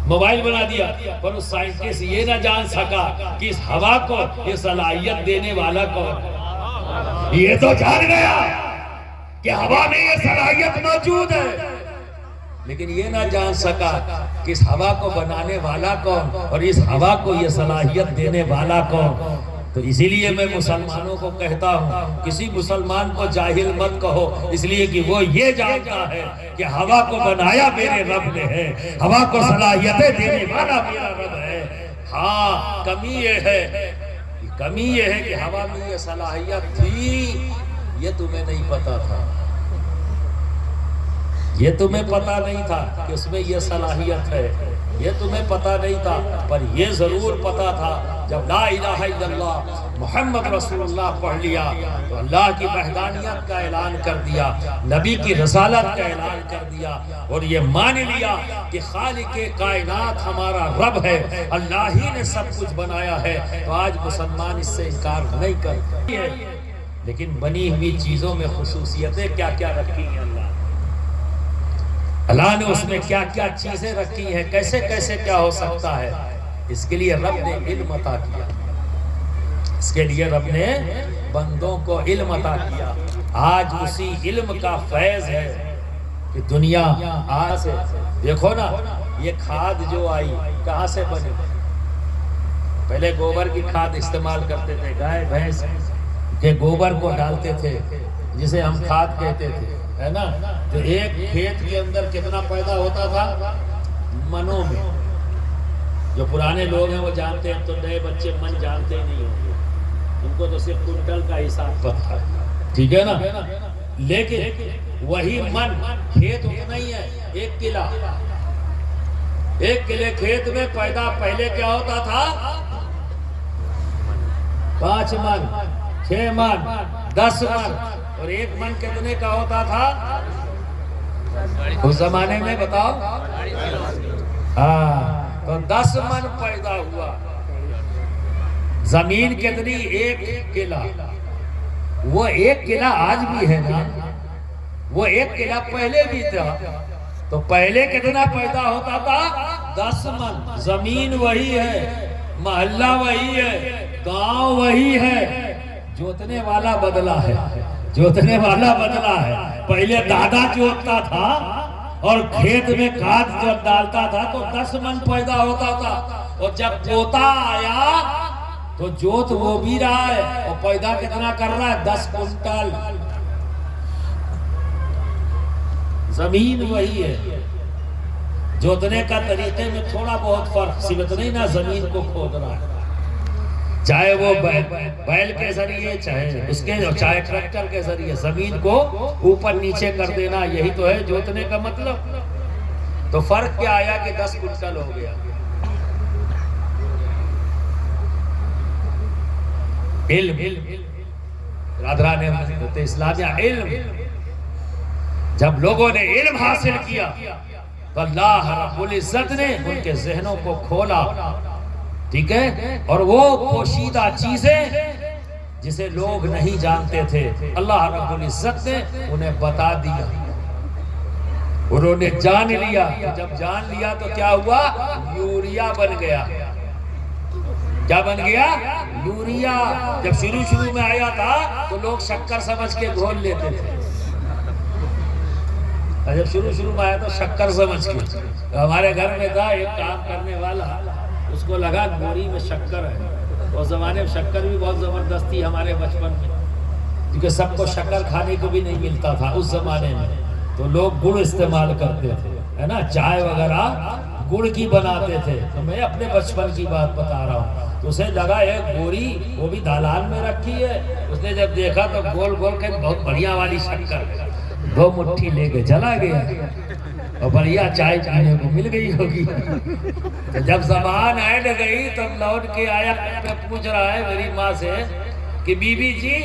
موبائل بنا دیا، پر اس سائنٹسٹ یہ نہ جان سکا کہ اس ہوا کو یہ صلاحیت دینے والا کون۔ یہ تو جان گیا کہ ہوا میں یہ صلاحیت موجود ہے، لیکن یہ نہ جان سکا کہ اس ہوا کو بنانے والا کون اور اس ہوا کو یہ صلاحیت دینے والا کون۔ تو اسی لیے میں مسلمانوں کو کہتا ہوں، کسی مسلمان کو جاہل مت کہو، اس لیے کہ وہ یہ جانتا ہے کہ ہوا کو بنایا میرے رب نے ہے، ہوا کو صلاحیتیں دینے والا میرا رب ہے۔ ہاں، کمی یہ ہے کہ ہوا میں یہ صلاحیت تھی، یہ تمہیں نہیں پتا تھا، یہ تمہیں پتا نہیں تھا کہ اس میں یہ صلاحیت ہے، یہ تمہیں پتا نہیں تھا، پر یہ ضرور پتا تھا جب لا الہ الا اللہ محمد رسول اللہ پڑھ لیا تو اللہ کی وحدانیت کا اعلان کر دیا، نبی کی رسالت کا اعلان کر دیا، اور یہ مان لیا کہ خالق کائنات ہمارا رب ہے، اللہ ہی نے سب کچھ بنایا ہے۔ تو آج مسلمان اس سے انکار نہیں کرتے، لیکن بنی ہوئی چیزوں میں خصوصیتیں کیا کیا رکھی ہیں اللہ نے اس میں کیا کیا چیزیں رکھی ہیں، کیسے کیسے کیا ہو سکتا ہے، اس کے لیے رب نے علم عطا کیا، اس کے لیے رب نے بندوں کو علم عطا کیا۔ آج اسی علم کا فیض ہے کہ دنیا آج سے دیکھو نا، یہ کھاد جو آئی کہاں سے بنی؟ پہلے گوبر کی کھاد استعمال کرتے تھے، گائے بھینس کے گوبر کو ڈالتے تھے جسے ہم کھاد کہتے تھے، ہے نا؟ تو ایک کھیت کے اندر کتنا پیدا ہوتا تھا؟ منوں میں۔ جو پرانے لوگ ہیں وہ جانتے ہیں، تو نئے بچے من جانتے ہی نہیں ہوں گے، ان کو تو صرف کنٹل کا حساب پتہ ہے، ٹھیک ہے نا؟ لیکن وہی من کھیت اتنا ہی ہے، 1 کلا، 1 کلے کھیت میں پیدا پہلے کیا ہوتا تھا؟ 5 من، 6 من، 10 من، اور 1 من کتنے کا ہوتا تھا اس زمانے میں؟ بتاؤ۔ ہاں، تو 10 من پیدا ہوا۔ زمین کتنی؟ 1 کلا۔ وہ 1 کلا آج بھی ہے نا، وہ 1 کلا پہلے بھی تھا، تو پہلے کتنا پیدا ہوتا تھا؟ 10 من۔ زمین وہی ہے، محلہ وہی ہے، گاؤں وہی ہے، جوتنے والا بدلا ہے، جوتنے والا بدلا ہے۔ پہلے دادا جوتتا تھا اور کھیت میں کھاد جب ڈالتا تھا تو 10 من پیدا ہوتا تھا، اور جب پوتا آیا تو جوت وہ بھی رہا ہے اور پیدا کتنا کر رہا ہے؟ 10 کنٹل۔ زمین وہی ہے، جوتنے کا طریقے میں تھوڑا بہت فرق، صرف نہیں نا زمین کو کھود رہا ہے، چاہے وہ بیل کے ذریعے، چاہے ٹریکٹر کے ذریعے زمین کو اوپر نیچے کر دینا، یہی تو ہے جوتنے کا مطلب۔ تو فرق کیا آیا کہ 10 کنٹل ہو گیا۔ علم، رادھران اسلامیہ، علم، جب لوگوں نے علم حاصل کیا تو اللہ رب العزت نے ان کے ذہنوں کو کھولا، ٹھیک ہے؟ اور وہ پوشیدہ چیزیں جسے لوگ نہیں جانتے تھے، اللہ رب العزت نے انہیں بتا دیا، انہوں نے جان لیا۔ جب جان لیا تو کیا ہوا؟ یوریا بن گیا۔ کیا بن گیا؟ یوریا۔ جب شروع میں آیا تھا تو لوگ شکر سمجھ کے گھول لیتے تھے، جب شروع میں آیا تو شکر سمجھ کے۔ ہمارے گھر میں تھا ایک کام کرنے والا، اس کو لگا گوری میں شکر ہے، اس زمانے میں شکر بھی بہت زبردست تھی ہمارے بچپن میں، کیونکہ سب کو شکر کھانے کو بھی نہیں ملتا تھا اس زمانے میں، تو لوگ گڑ استعمال کرتے تھے، ہے نا؟ چائے وغیرہ گڑ کی بناتے تھے۔ تو میں اپنے بچپن کی بات بتا رہا ہوں، تو اسے لگا ایک گوری، وہ بھی دالان میں رکھی ہے، اس نے جب دیکھا تو گول گول کے بہت بڑھیا والی شکر 2 مٹھی لے کے چلا گیا، اور بڑھیا چائے پینے کو مل گئی ہوگی۔ جب زبان ایڈ گئی تب لوٹ کے آیا، پوچھ رہا ہے میری ماں سے کہ بی بی جی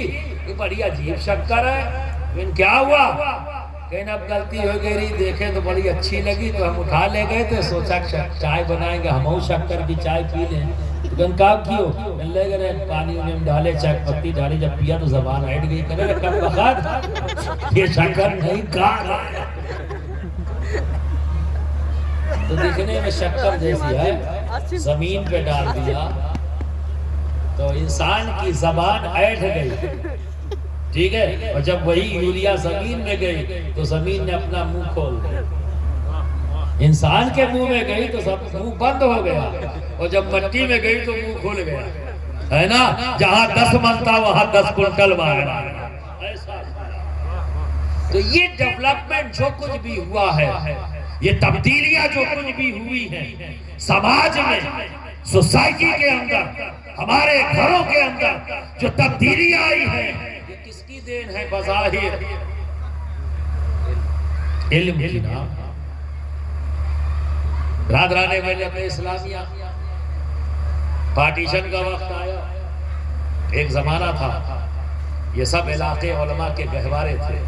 یہ بڑی عجیب شکر ہے، کیا ہوا؟ کہیں اب غلطی ہو گئی، دیکھیں تو بڑی اچھی لگی تو ہم اٹھا لے گئے تھے، سوچا چائے بنائیں گے، ہم شکر کی چائے پی لیں۔ کام کیوں لے گئے، پانی انہیں ڈالے، چائے پتی ڈالی، جب پیا تو زبان ہٹ گئی، کہنے کب وقت یہ شکر نہیں کھا، تو دکھنے میں شکر جیسی ہے، زمین پہ ڈال دیا تو انسان کی زبان ایٹھ گئی، ٹھیک ہے؟ اور جب وہی یوریا زمین میں گئی تو زمین نے اپنا منہ کھول دیا، انسان کے منہ میں گئی تو سب منہ بند ہو گیا، اور جب مٹی میں گئی تو منہ کھل گیا، ہے نا؟ جہاں 10 من تھا وہاں 10 کنٹل باہر آ گیا۔ تو یہ ڈیولپمنٹ جو کچھ بھی ہوا ہے، یہ تبدیلیاں جو کچھ بھی ہوئی ہیں سماج میں، سوسائٹی کے اندر، ہمارے گھروں کے اندر جو تبدیلیاں آئی ہیں، یہ کس کی دین ہے؟ بظاہر علم کی نام۔ رادھران ملت اسلامیہ، پارٹیشن کا وقت آیا، ایک زمانہ تھا یہ سب علاقے علماء کے گہوارے تھے،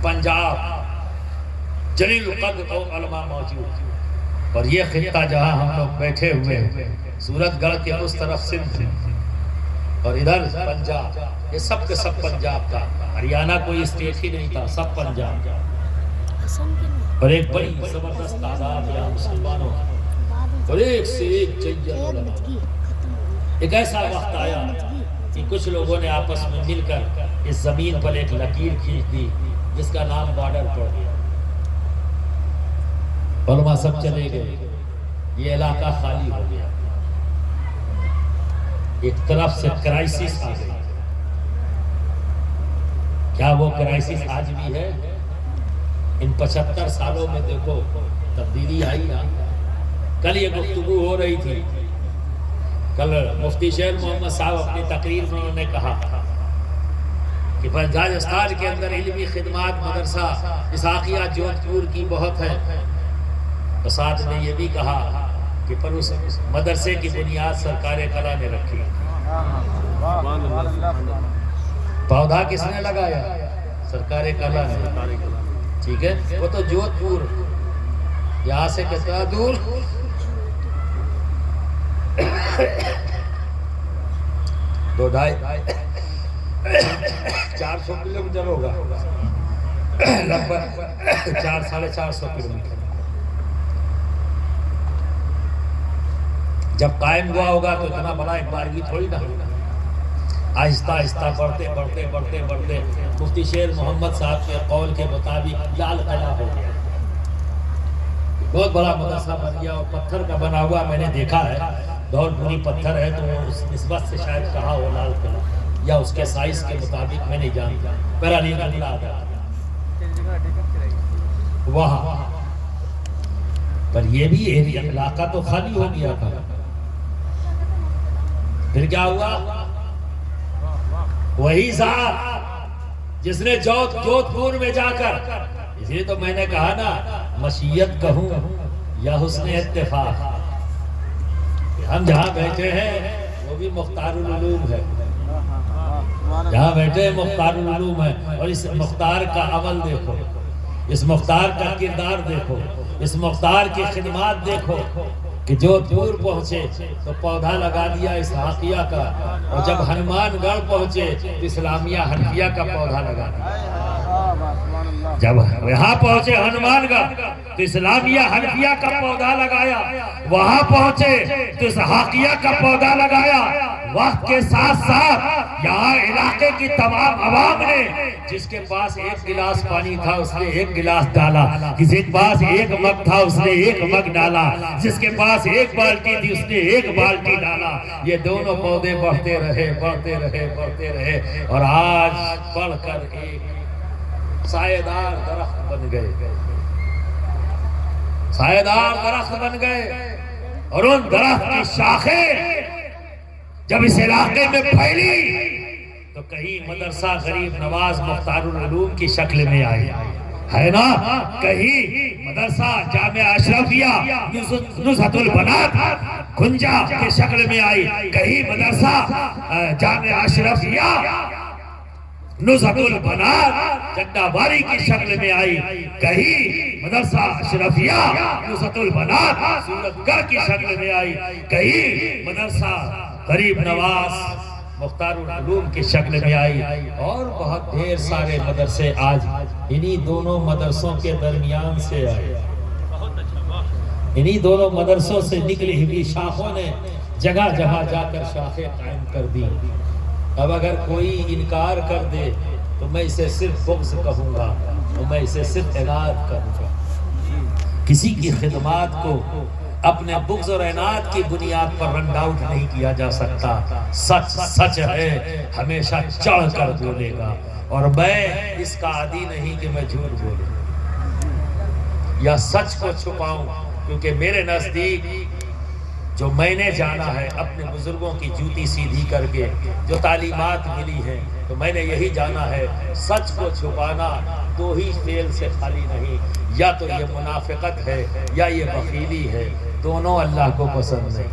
پنجاب جلیل القدر علماء موجود، اور یہ خطہ جہاں ہم لوگ بیٹھے ہوئے سورت گڑھ کے اس طرف سندھ تھے اور ادھر پنجاب، یہ سب کے سب پنجاب تھا، ہریانہ کوئی اسٹیٹ ہی نہیں تھا، سب پنجاب، اور ایک بڑی زبردست تعداد یہاں مسلمانوں اور ایک سے ایک جنجل علماء۔ ایک ایسا وقت آیا کہ کچھ لوگوں نے آپس میں مل کر اس زمین پر ایک لکیر کھینچ دی جس کا نام بارڈر پڑ گیا. علماء سب چلے گئے، یہ علاقہ خالی ہو گیا. ایک طرف سے کرائسس آ گئی. کیا وہ کرائسس آج بھی ہے؟ ان 75 سالوں میں دیکھو تبدیلی آئی نا. کل یہ گفتگو ہو رہی تھی، کل مفتی شیر محمد صاحب اپنی تقریر میں انہوں نے کہا کہ راجستھان کے اندر علمی خدمات مدرسہ اسحاقیہ جودھ پور کی بہت ہے. تو ساتھ میں یہ بھی کہا کہ پر اس مدرسے کی بنیاد سرکار کلا نے رکھی. پودا کس نے لگایا؟ سرکار کلا نے. ٹھیک ہے، وہ تو جودھ پور یہاں سے کتنا دور؟ 400 کلومیٹر ہوگا، لگ بھگ 400-450 کلومیٹر. جب قائم ہوا ہوگا تو اتنا بڑا ایک بارگی تھوڑی نہ ہوگا. آہستہ آہستہ بڑھتے بڑھتے بڑھتے بڑھتے مفتی شیر محمد صاحب کے قول کے مطابق لال قلعہ ہو گیا. بہت بڑا مدرسہ بن گیا اور پتھر کا بنا ہوا. میں نے دیکھا ہے دور پوری پتھر ہے تو اس نسبت سے شاید کہا ہو لال قلعہ، یا اس کے سائز کے مطابق میں نہیں جانتا. میرا نیلا نیلا آتا وہاں پر. یہ بھی ایریا علاقہ تو خالی ہو گیا تھا. پھر کیا ہوا؟ وہی ذات جس نے جودھ پور میں جا کر، اس لیے تو میں نے کہا نا مشیت کہوں یا حسن اتفاق، ہم جہاں بیٹھے ہیں وہ بھی مختار العلوم ہے. جہاں بیٹھے ہیں مختار العلوم ہے. اور اس مختار کا عمل دیکھو، اس مختار کا کردار دیکھو، اس مختار کی خدمات دیکھو کہ جودھ پور پہنچے تو پودا لگا دیا اسحاقیہ کا، اور جب ہنومان گڑھ پہنچے تو اسلامیہ حنفیہ کا پودا لگا دیا. جب یہاں پہنچے ہنومان گڑھ تو اسلامیہ حنفیہ کا پودا لگایا، وہاں پہنچے تو اسحاقیہ کا پودا لگایا. وقت کے ساتھ ساتھ یہاں علاقے کی تمام عوام نے، جس کے پاس 1 گلاس پانی تھا اس نے 1 گلاس ڈالا، جس کے پاس 1 مگ تھا اس نے 1 مگ ڈالا، جس کے پاس 1 بالٹی تھی اس نے 1 بالٹی ڈالا. یہ دونوں پودے بڑھتے رہے بڑھتے رہے بڑھتے رہے اور آج بڑھ کر ایک سایہ دار درخت بن گئے. سایہ دار درخت بن گئے. اور ان درخت کی شاخیں جب اس علاقے میں پھیلی تو کہیں مدرسہ غریب نواز مختار العلوم کی شکل میں آئی ہے نا، کہیں مدرسہ جامعہ اشرفیہ نزہت البنات کھنجا کی شکل میں آئی، کہیں مدرسہ جامعہ اشرفیہ نزہت البنات چنڈا باری کی شکل میں آئی، کہیں مدرسہ اشرفیہ نزہت البنات صورت گڑھ کی شکل میں آئی، کہیں مدرسہ غریب نواز مختار العلوم کی شکل میں آئی. اور بہت ڈھیر سارے مدرسے آج انہی دونوں مدرسوں کے درمیان سے آئے. انہی دونوں مدرسوں سے نکلی ہوئی شاخوں نے جگہ جگہ جا کر شاخیں قائم کر دی. اب اگر کوئی انکار کر دے تو میں اسے صرف بغض کہوں گا اور میں اسے صرف عناد کہوں گا. کسی کی خدمات کو اپنے بغض اور عناد کی بنیاد پر رنڈ آؤٹ نہیں کیا جا سکتا. سچ سچ ہے، ہمیشہ چڑھ کر بولے گا. اور میں اس کا عادی نہیں کہ میں جھوٹ بولوں یا سچ کو چھپاؤں، کیونکہ میرے نزدیک جو میں نے جانا ہے اپنے بزرگوں کی جوتی سیدھی کر کے جو تعلیمات ملی ہیں، تو میں نے یہی جانا ہے سچ کو چھپانا 2 ہی فعل سے خالی نہیں. یا تو یہ منافقت ہے یا یہ بخیلی ہے، دونوں اللہ کو پسند نہیں.